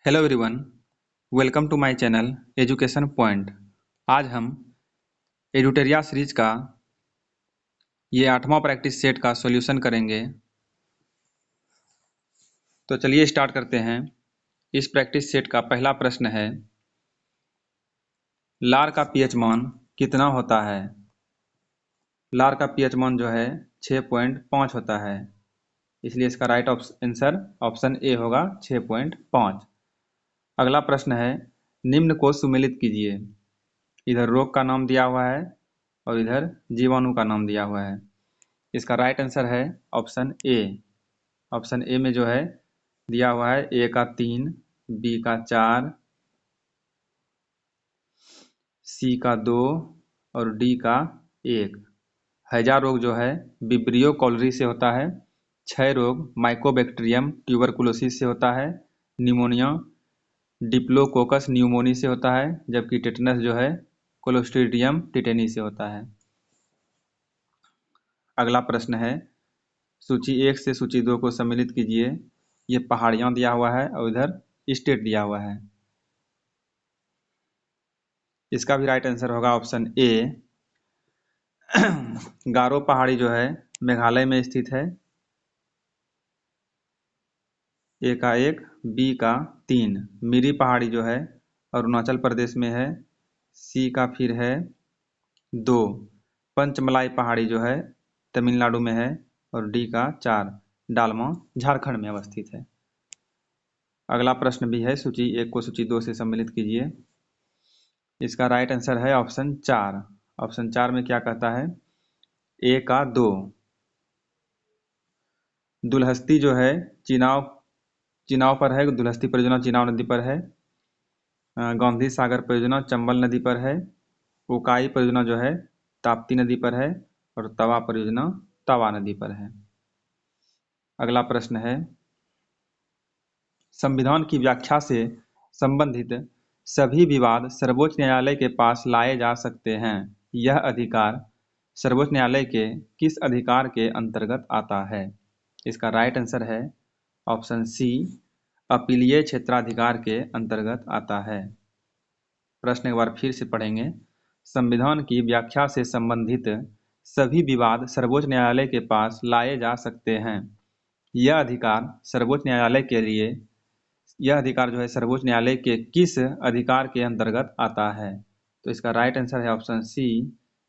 Hello everyone, welcome to my channel education point. आज हम एडुटेरिया सीरीज का ये 8वां प्रैक्टिस सेट का सॉल्यूशन करेंगे। तो चलिए स्टार्ट करते हैं। इस प्रैक्टिस सेट का पहला प्रश्न है, लार का पीएच मान कितना होता है। लार का पीएच मान जो है 6.5 होता है, इसलिए इसका राइट आंसर ऑप्शन ए होगा 6.5। अगला प्रश्न है, निम्न को सुमेलित कीजिए। इधर रोग का नाम दिया हुआ है और इधर जीवाणु का नाम दिया हुआ है। इसका राइट आंसर है ऑप्शन ए। ऑप्शन ए में जो है दिया हुआ है ए का 3, बी का 4, सी का 2 और डी का 1। हैजा रोग जो है विब्रियो कॉलरी से होता है। क्षय रोग माइकोबैक्टीरियम ट्यूबरकुलोसिस से होता है। निमोनिया डिप्लोकोकस न्यूमोनी से होता है, जबकि टेटनस जो है क्लोस्ट्रीडियम टिटेनी से होता है। अगला प्रश्न है, सूची 1 से सूची 2 को सम्मिलित कीजिए। ये पहाड़ियाँ दिया हुआ है और इधर स्टेट दिया हुआ है। इसका भी राइट आंसर होगा ऑप्शन ए। गारो पहाड़ी जो है मेघालय में स्थित है। ए का 1, बी का 3। मिरी पहाड़ी जो है अरुणाचल प्रदेश में है। सी का फिर है 2। पंचमलाई पहाड़ी जो है तमिलनाडु में है और डी का 4 डालमा झारखंड में अवस्थित है। अगला प्रश्न भी है, सूची 1 को सूची 2 से सम्मिलित कीजिए। इसका राइट आंसर है ऑप्शन 4। ऑप्शन 4 में क्या कहता है, ए का 2। दुलहस्ती जो है चिनाव पर है। दुलहस्ती परियोजना चिनाव नदी पर है। गांधी सागर परियोजना चंबल नदी पर है। उकाई परियोजना जो है ताप्ती नदी पर है और तवा परियोजना तवा नदी पर है। अगला प्रश्न है, संविधान की व्याख्या से संबंधित सभी विवाद सर्वोच्च न्यायालय के पास लाए जा सकते हैं। यह अधिकार सर्वोच्च न्यायालय के किस अधिकार के अंतर्गत आता है। इसका राइट आंसर है ऑप्शन सी, अपीलीय क्षेत्राधिकार के अंतर्गत आता है। प्रश्न एक बार फिर से पढ़ेंगे। संविधान की व्याख्या से संबंधित सभी विवाद सर्वोच्च न्यायालय के पास लाए जा सकते हैं। यह अधिकार सर्वोच्च न्यायालय के लिए यह अधिकार जो है सर्वोच्च न्यायालय के किस अधिकार के अंतर्गत आता है। तो इसका राइट आंसर है ऑप्शन सी,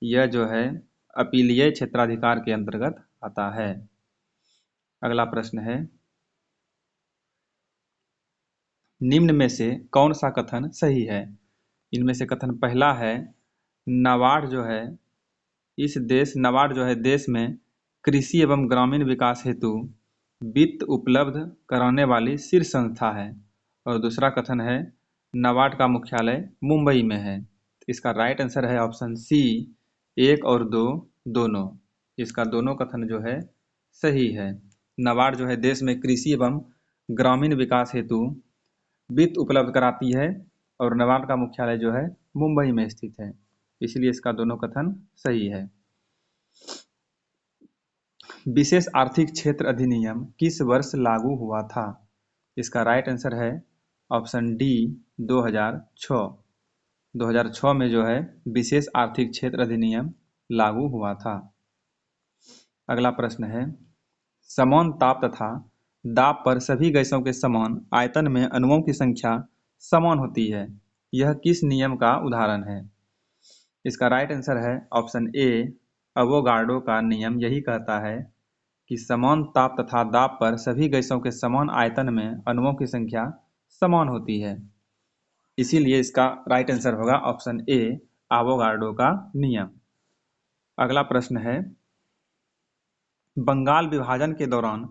यह जो है अपीलीय क्षेत्राधिकार के अंतर्गत आता है। अगला प्रश्न है, निम्न में से कौन सा कथन सही है। इनमें से कथन पहला है, नाबार्ड जो है नाबार्ड जो है देश में कृषि एवं ग्रामीण विकास हेतु वित्त उपलब्ध कराने वाली शीर्ष संस्था है। और दूसरा कथन है, नाबार्ड का मुख्यालय मुंबई में है। इसका राइट आंसर है ऑप्शन सी, 1 और 2 दोनों। इसका दोनों कथन जो है सही है। नाबार्ड जो है देश में कृषि एवं ग्रामीण विकास हेतु वित्त उपलब्ध कराती है और नाबार्ड का मुख्यालय जो है मुंबई में स्थित है, इसलिए इसका दोनों कथन सही है। विशेष आर्थिक क्षेत्र अधिनियम किस वर्ष लागू हुआ था। इसका राइट आंसर है ऑप्शन डी, 2006। 2006 में जो है विशेष आर्थिक क्षेत्र अधिनियम लागू हुआ था। अगला प्रश्न है, समान ताप तथा दाब पर सभी गैसों के समान आयतन में अणुओं की संख्या समान होती है। यह किस नियम का उदाहरण है। इसका राइट आंसर है ऑप्शन ए, अवोगाड्रो का नियम यही कहता है कि समान ताप तथा दाब पर सभी गैसों के समान आयतन में अणुओं की संख्या समान होती है, इसीलिए इसका राइट आंसर होगा ऑप्शन ए, अवोगाड्रो का नियम। अगला प्रश्न है, बंगाल विभाजन के दौरान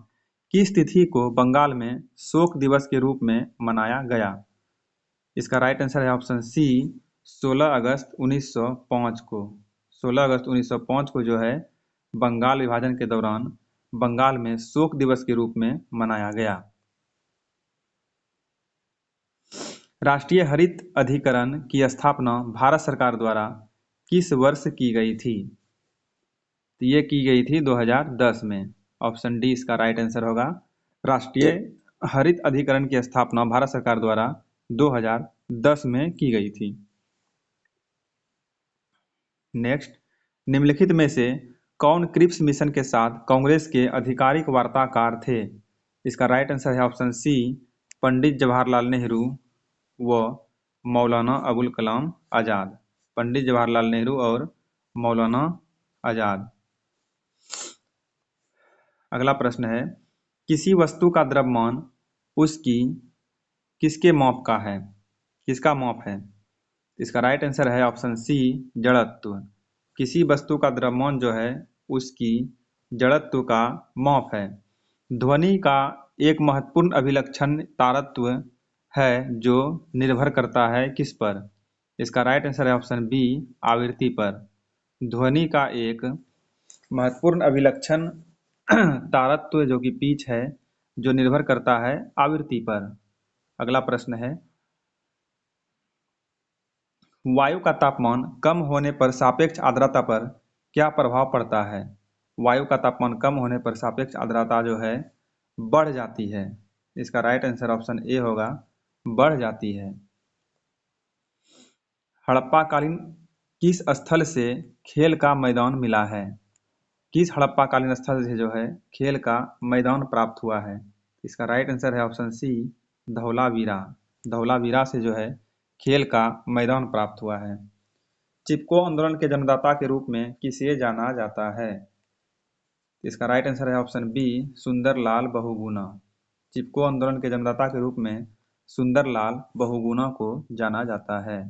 किस तिथि को बंगाल में शोक दिवस के रूप में मनाया गया। इसका राइट आंसर है ऑप्शन सी, 16 अगस्त 1905 को। 16 अगस्त 1905 को जो है बंगाल विभाजन के दौरान बंगाल में शोक दिवस के रूप में मनाया गया। राष्ट्रीय हरित अधिकरण की स्थापना भारत सरकार द्वारा किस वर्ष की गई थी। ये की गई थी 2010 में। ऑप्शन डी इसका राइट आंसर होगा। राष्ट्रीय हरित अधिकरण की स्थापना भारत सरकार द्वारा 2010 में की गई थी। नेक्स्ट, निम्नलिखित में से कौन क्रिप्स मिशन के साथ कांग्रेस के आधिकारिक वार्ताकार थे? इसका राइट आंसर है ऑप्शन सी, पंडित जवाहरलाल नेहरू व मौलाना अबुल कलाम आज़ाद। पंडित जवाहरलाल नेहरू और मौलाना आज़ाद। अगला प्रश्न है, किसी वस्तु का द्रव्यमान उसकी किसके माप का है? किसका माप है? इसका राइट आंसर है ऑप्शन सी, जड़त्व। किसी वस्तु का द्रव्यमान जो है उसकी जड़त्व का माप है। ध्वनि का एक महत्वपूर्ण अभिलक्षण तारत्व है जो निर्भर करता है किस पर? इसका राइट आंसर है ऑप्शन बी, आवृत्ति पर। ध्वनि का एक महत्वपूर्ण अभिलक्षण तारत्व जो कि पिच है, जो निर्भर करता है आवृत्ति पर। अगला प्रश्न है, वायु का तापमान कम होने पर सापेक्ष आर्द्रता पर क्या प्रभाव पड़ता है? वायु का तापमान कम होने पर सापेक्ष आर्द्रता जो है बढ़ जाती है। इसका राइट आंसर ऑप्शन ए होगा, बढ़ जाती है। हड़प्पाकालीन किस स्थल से खेल का मैदान मिला है? किस हड़प्पाकालीन स्थल से जो है खेल का मैदान प्राप्त हुआ है? इसका राइट आंसर है ऑप्शन सी, धौलावीरा। धौलावीरा से जो है खेल का मैदान प्राप्त हुआ है। चिपको आंदोलन के जन्मदाता के रूप में किसे जाना जाता है? इसका राइट आंसर है ऑप्शन बी, सुंदरलाल बहुगुणा। चिपको आंदोलन के जन्मदाता के रूप में सुंदरलाल बहुगुणा को जाना जाता है।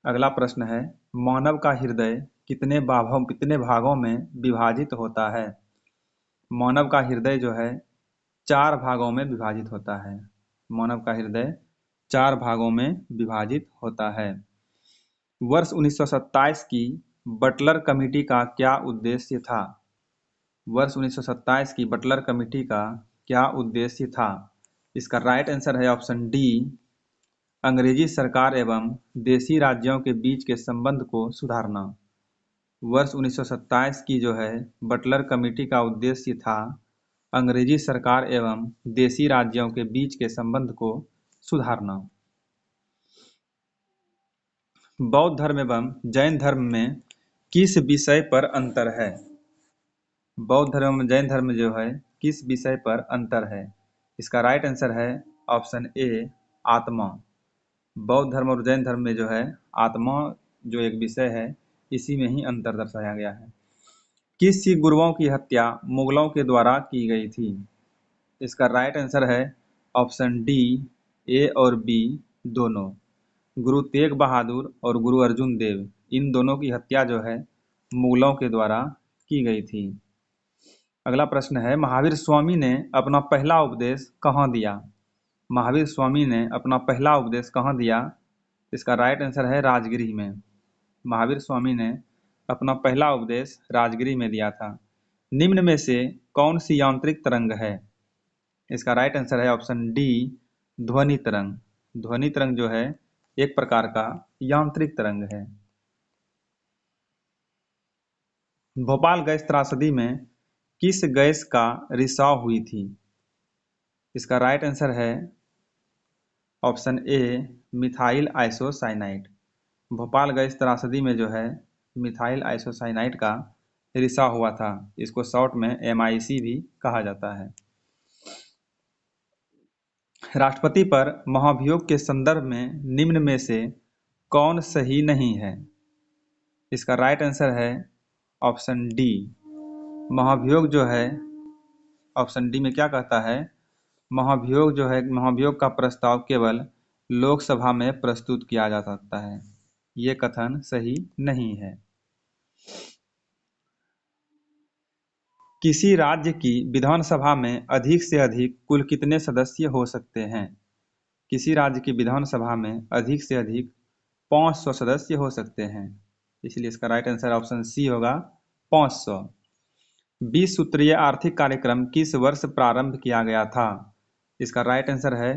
अगला प्रश्न है, मानव का हृदय कितने भागों में विभाजित होता है? मानव का हृदय जो है 4 भागों में विभाजित होता है। मानव का हृदय 4 भागों में विभाजित होता है। वर्ष 1927 की बटलर कमेटी का क्या उद्देश्य था? वर्ष 1927 की बटलर कमेटी का क्या उद्देश्य था? इसका राइट आंसर है ऑप्शन डी, अंग्रेजी सरकार एवं देशी राज्यों के बीच के संबंध को सुधारना। वर्ष 1927 की जो है बटलर कमेटी का उद्देश्य था अंग्रेजी सरकार एवं देशी राज्यों के बीच के संबंध को सुधारना। बौद्ध धर्म एवं जैन धर्म में किस विषय पर अंतर है? बौद्ध धर्म एवं जैन धर्म जो है किस विषय पर अंतर है? इसका राइट आंसर है ऑप्शन ए, आत्मा। बौद्ध धर्म और जैन धर्म में जो है आत्मा जो एक विषय है, इसी में ही अंतर दर्शाया गया है। किस सिख गुरुओं की हत्या मुगलों के द्वारा की गई थी? इसका राइट आंसर है ऑप्शन डी, ए और बी दोनों। गुरु तेग बहादुर और गुरु अर्जुन देव, इन दोनों की हत्या जो है मुगलों के द्वारा की गई थी। अगला प्रश्न है, महावीर स्वामी ने अपना पहला उपदेश कहाँ दिया? महावीर स्वामी ने अपना पहला उपदेश कहाँ दिया? इसका राइट आंसर है राजगिरी में। महावीर स्वामी ने अपना पहला उपदेश राजगिरी में दिया था। निम्न में से कौन सी यांत्रिक तरंग है? इसका राइट आंसर है ऑप्शन डी, ध्वनि तरंग। ध्वनि तरंग जो है एक प्रकार का यांत्रिक तरंग है। भोपाल गैस त्रासदी में किस गैस का रिसाव हुई थी? इसका राइट आंसर है option A, methyl isocyanide. Bhopal gas त्रासदी में जो है मिथाइल आइसोसाइनाइड का रिसाव हुआ था। इसको शॉर्ट में MIC भी कहा जाता है। राष्ट्रपति पर महाभियोग के संदर्भ में निम्न में से कौन सही नहीं है? इसका राइट आंसर है ऑप्शन डी, महाभियोग जो है ऑप्शन डी में क्या कहता है, महाभियोग जो है महाभियोग का प्रस्ताव केवल लोकसभा में प्रस्तुत किया जा सकता है। ये कथन सही नहीं है। किसी राज्य की विधानसभा में अधिक से अधिक कुल कितने सदस्य हो सकते हैं? किसी राज्य की विधानसभा में अधिक से अधिक 500 सदस्य हो सकते हैं। इसलिए इसका राइट आंसर ऑप्शन सी होगा, 500। 20 सूत्रीय आर्थिक कार्यक्रम किस वर्ष प्रारंभ किया गया था? इसका राइट आंसर है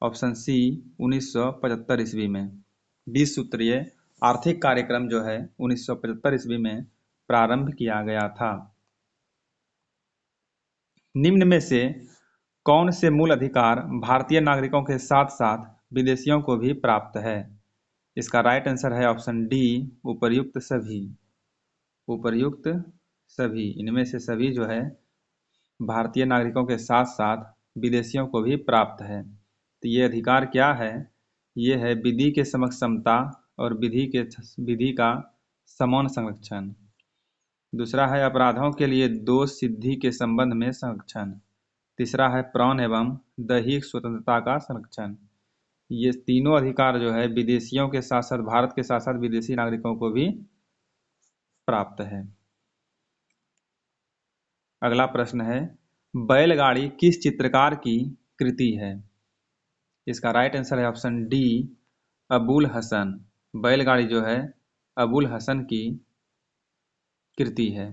ऑप्शन सी, 1975 ईस्वी में। 20 सूत्रीय आर्थिक कार्यक्रम जो है 1975 ईस्वी में प्रारंभ किया गया था। निम्न में से कौन से मूल अधिकार भारतीय नागरिकों के साथ साथ विदेशियों को भी प्राप्त है? इसका राइट आंसर है ऑप्शन डी, उपर्युक्त सभी। उपर्युक्त सभी, इनमें से सभी जो है भारतीय नागरिकों के साथ साथ विदेशियों को भी प्राप्त है। तो ये अधिकार क्या है? ये है विधि के समक्ष समता और विधि का समान संरक्षण। दूसरा है अपराधों के लिए दोष सिद्धि के संबंध में संरक्षण। तीसरा है प्राण एवं दैहिक स्वतंत्रता का संरक्षण। ये तीनों अधिकार जो है विदेशियों के साथ साथ भारत के साथ साथ विदेशी नागरिकों को भी प्राप्त है। अगला प्रश्न है, बैलगाड़ी किस चित्रकार की कृति है? इसका राइट आंसर है ऑप्शन डी, अबुल हसन। बैलगाड़ी जो है अबुल हसन की कृति है।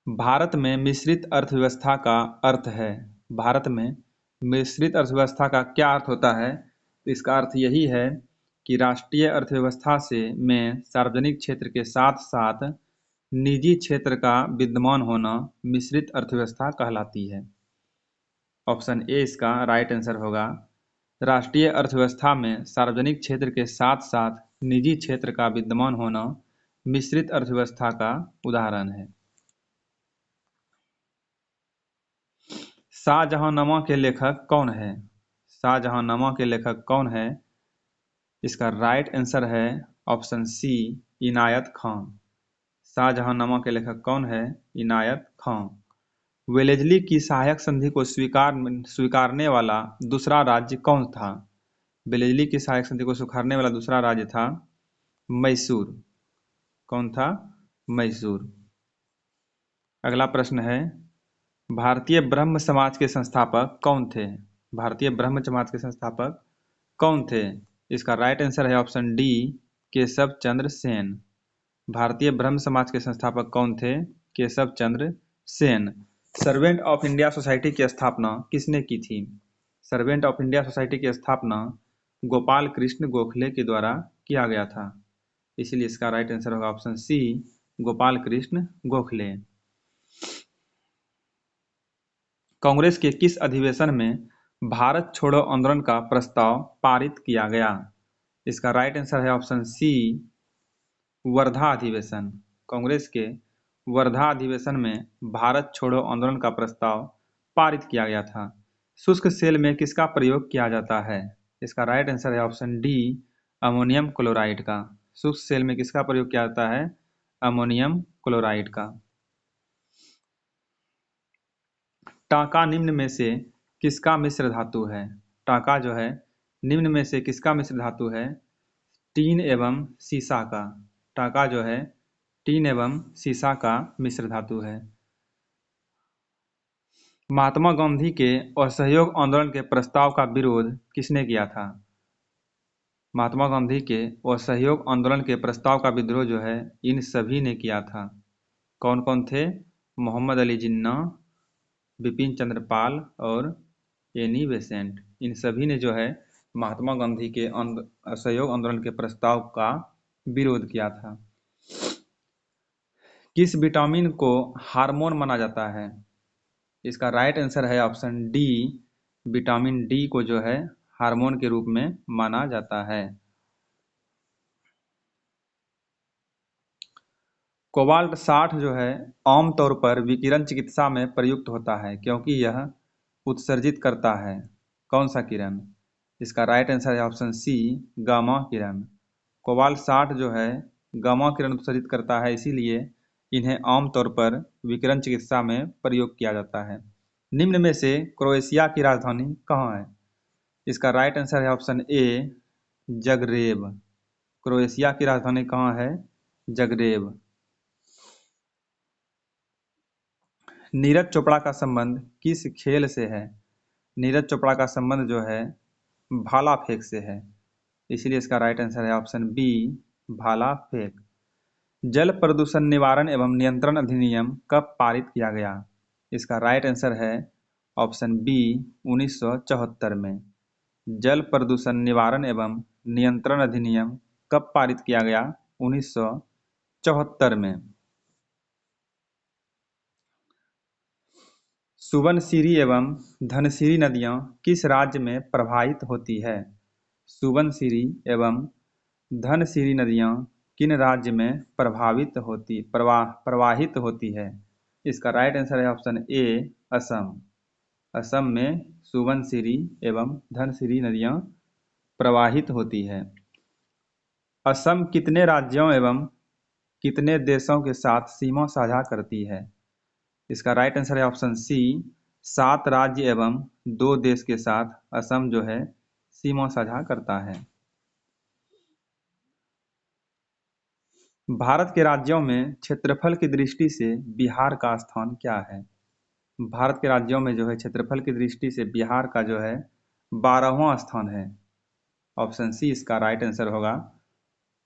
भारत में मिश्रित अर्थव्यवस्था का अर्थ है। भारत में मिश्रित अर्थव्यवस्था का क्या अर्थ होता है? तो इसका अर्थ यही है कि राष्ट्रीय अर्थव्यवस्था में सार्वजनिक क्षेत्र के साथ साथ निजी क्षेत्र का विद्यमान होना मिश्रित अर्थव्यवस्था कहलाती है। ऑप्शन ए इसका राइट आंसर होगा। राष्ट्रीय अर्थव्यवस्था में सार्वजनिक क्षेत्र के साथ साथ निजी क्षेत्र का विद्यमान होना मिश्रित अर्थव्यवस्था का उदाहरण है। शाहजहांनामा के लेखक कौन है? शाहजहांनामा के लेखक कौन है? इसका राइट आंसर है ऑप्शन सी, इनायत खां। शाहजहांनामा के लेखक कौन है? इनायत खां। वेलेजली की सहायक संधि को स्वीकारने वाला दूसरा राज्य कौन था? वेलेजली की सहायक संधि को स्वीकारने वाला दूसरा राज्य था मैसूर। कौन था? मैसूर। अगला प्रश्न है, भारतीय ब्रह्म समाज के संस्थापक कौन थे? भारतीय ब्रह्म समाज के संस्थापक कौन थे? इसका राइट आंसर है ऑप्शन डी, केशव चंद्र सेन। भारतीय ब्रह्म समाज के संस्थापक कौन थे? Keshav Chandra Sen. Servant of India society की स्थापना किसने की थी? सर्वेंट ऑफ इंडिया सोसाइटी की स्थापना गोपाल कृष्ण गोखले के द्वारा किया गया था। इसलिए इसका राइट आंसर होगा ऑप्शन सी, गोपाल कृष्ण गोखले। कांग्रेस के किस अधिवेशन में भारत छोड़ो आंदोलन का प्रस्ताव पारित किया गया? इसका राइट आंसर है ऑप्शन सी, वर्धा अधिवेशन। कांग्रेस के वर्धा अधिवेशन में भारत छोड़ो आंदोलन का प्रस्ताव पारित किया गया था। शुष्क सेल में किसका प्रयोग किया जाता है? इसका राइट आंसर है ऑप्शन डी, अमोनियम क्लोराइड का। शुष्क सेल में किसका प्रयोग किया जाता है? अमोनियम क्लोराइड का। टाका निम्न में से किसका मिश्र धातु है? टाका जो है निम्न में से किसका मिश्र धातु है? टीन एवं सीसा का। टाका जो है टीन एवं सीसा का मिश्र धातु है। महात्मा गांधी के असहयोग आंदोलन के प्रस्ताव का विरोध किसने किया था? महात्मा गांधी के असहयोग आंदोलन के प्रस्ताव का विद्रोह जो है इन सभी ने किया था। कौन कौन थे? मोहम्मद अली जिन्ना, बिपिन चंद्र पाल और एनी बेसेंट। इन सभी ने जो है महात्मा गांधी के असहयोग आंदोलन के प्रस्ताव का विरोध किया था। किस विटामिन को हार्मोन माना जाता है? इसका राइट आंसर है ऑप्शन डी, विटामिन डी को जो है हार्मोन के रूप में माना जाता है। कोबाल्ट 60 जो है आमतौर पर विकिरण चिकित्सा में प्रयुक्त होता है क्योंकि यह उत्सर्जित करता है कौन सा किरण? इसका राइट आंसर है ऑप्शन सी, गामा किरण। कोबाल्ट 60 जो है गामा किरण उत्सर्जित करता है, इसीलिए इन्हें आमतौर पर विकिरण चिकित्सा में प्रयोग किया जाता है। निम्न में से क्रोएशिया की राजधानी कहाँ है? इसका राइट आंसर है ऑप्शन ए, जगरेब। क्रोएशिया की राजधानी कहाँ है? जगरेब। नीरज चोपड़ा का संबंध किस खेल से है? नीरज चोपड़ा का संबंध जो है भाला फेंक से है, इसलिए इसका राइट आंसर है ऑप्शन बी, भाला फेंक। जल प्रदूषण निवारण एवं नियंत्रण अधिनियम कब पारित किया गया? इसका राइट आंसर है ऑप्शन बी, 1974 में। जल प्रदूषण निवारण एवं नियंत्रण अधिनियम कब पारित किया गया? 1974 में। सुबनसिरी एवं धनसिरी नदियाँ किस राज्य में प्रवाहित होती है? सुबनसिरी एवं धनसिरी नदियाँ किन राज्य में प्रवाहित होती है? इसका राइट आंसर है ऑप्शन ए असम। असम में सुबनसिरी एवं धनसिरी नदियाँ प्रवाहित होती है। असम कितने राज्यों एवं कितने देशों के साथ सीमा साझा करती है? इसका राइट आंसर है ऑप्शन सी 7 राज्य एवं 2 देश के साथ असम जो है सीमा साझा करता है। भारत के राज्यों में क्षेत्रफल की दृष्टि से बिहार का स्थान क्या है? भारत के राज्यों में जो है क्षेत्रफल की दृष्टि से बिहार का जो है 12वां स्थान है। ऑप्शन सी इसका राइट आंसर होगा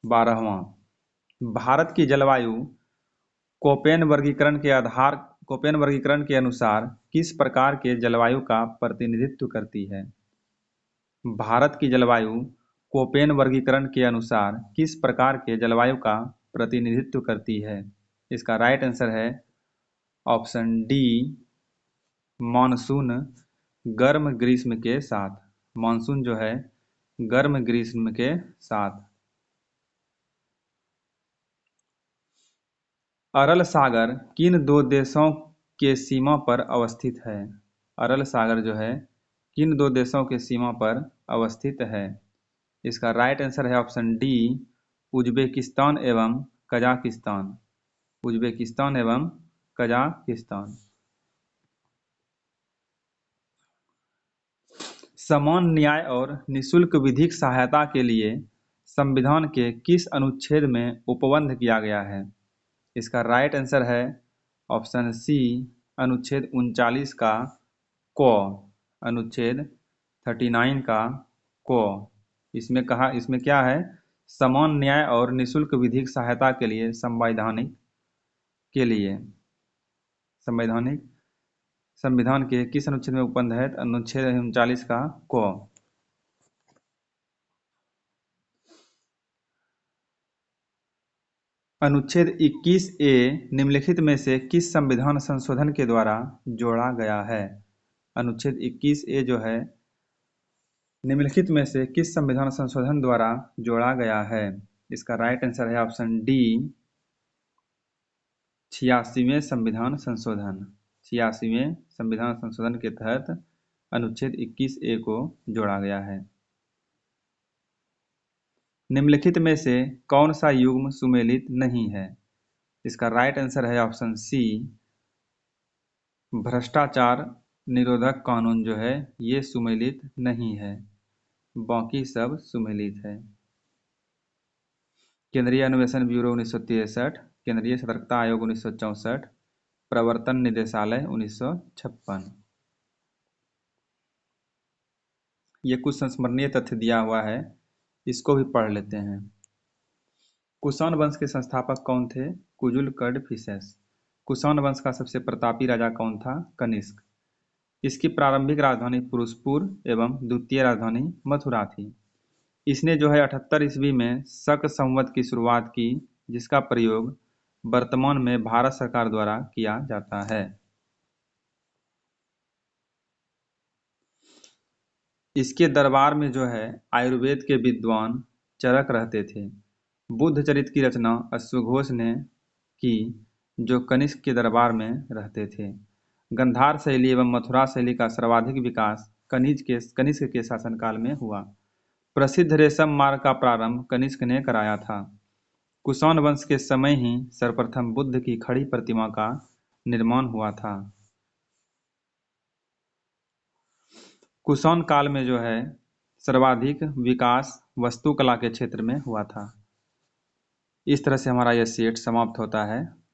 12वां। भारत की जलवायु कोपेन वर्गीकरण के अनुसार किस प्रकार के जलवायु का प्रतिनिधित्व करती है? भारत की जलवायु कोपेन वर्गीकरण के अनुसार किस प्रकार के जलवायु का प्रतिनिधित्व करती है? इसका राइट आंसर है ऑप्शन डी मानसून गर्म ग्रीष्म के साथ। मानसून जो है गर्म ग्रीष्म के साथ। अरल सागर किन 2 देशों के सीमा पर अवस्थित है? अरल सागर जो है किन 2 देशों के सीमा पर अवस्थित है? इसका राइट आंसर है ऑप्शन डी उज्बेकिस्तान एवं कजाकिस्तान। उज्बेकिस्तान एवं कजाकिस्तान। समान न्याय और निःशुल्क विधिक सहायता के लिए संविधान के किस अनुच्छेद में उपबंध किया गया है? इसका राइट आंसर है ऑप्शन सी अनुच्छेद 39 का क। अनुच्छेद 39 का क। इसमें क्या है? समान न्याय और निःशुल्क विधिक सहायता के लिए संविधान के किस अनुच्छेद में उपबंध है? अनुच्छेद 39 का क। अनुच्छेद 21 ए निम्नलिखित में से किस संविधान संशोधन के द्वारा जोड़ा गया है? अनुच्छेद 21 ए जो है निम्नलिखित में से किस संविधान संशोधन द्वारा जोड़ा गया है? इसका राइट आंसर है ऑप्शन डी 86वें संविधान संशोधन। 86वें संविधान संशोधन के तहत अनुच्छेद 21 ए को जोड़ा गया है। निम्नलिखित में से कौन सा युग्म सुमेलित नहीं है? इसका राइट आंसर है ऑप्शन सी भ्रष्टाचार निरोधक कानून जो है ये सुमेलित नहीं है, बाकी सब सुमेलित है। केंद्रीय अन्वेषण ब्यूरो 1963, केंद्रीय सतर्कता आयोग 1964, प्रवर्तन निदेशालय 1956। ये कुछ संस्मरणीय तथ्य दिया हुआ है, इसको भी पढ़ लेते हैं। कुषाण वंश के संस्थापक कौन थे? कुजुल कडफिसेस। कुषाण वंश का सबसे प्रतापी राजा कौन था? कनिष्क। इसकी प्रारंभिक राजधानी पुरुषपुर एवं द्वितीय राजधानी मथुरा थी। इसने जो है 78 ईस्वी में शक संवत की शुरुआत की, जिसका प्रयोग वर्तमान में भारत सरकार द्वारा किया जाता है। इसके दरबार में जो है आयुर्वेद के विद्वान चरक रहते थे। बुद्ध चरित की रचना अश्वघोष ने की, जो कनिष्क के दरबार में रहते थे। गंधार शैली एवं मथुरा शैली का सर्वाधिक विकास कनिष्क के शासनकाल में हुआ। प्रसिद्ध रेशम मार्ग का प्रारंभ कनिष्क ने कराया था। कुषाण वंश के समय ही सर्वप्रथम बुद्ध की खड़ी प्रतिमा का निर्माण हुआ था। कुषाण काल में जो है सर्वाधिक विकास वास्तुकला के क्षेत्र में हुआ था। इस तरह से हमारा यह सेट समाप्त होता है।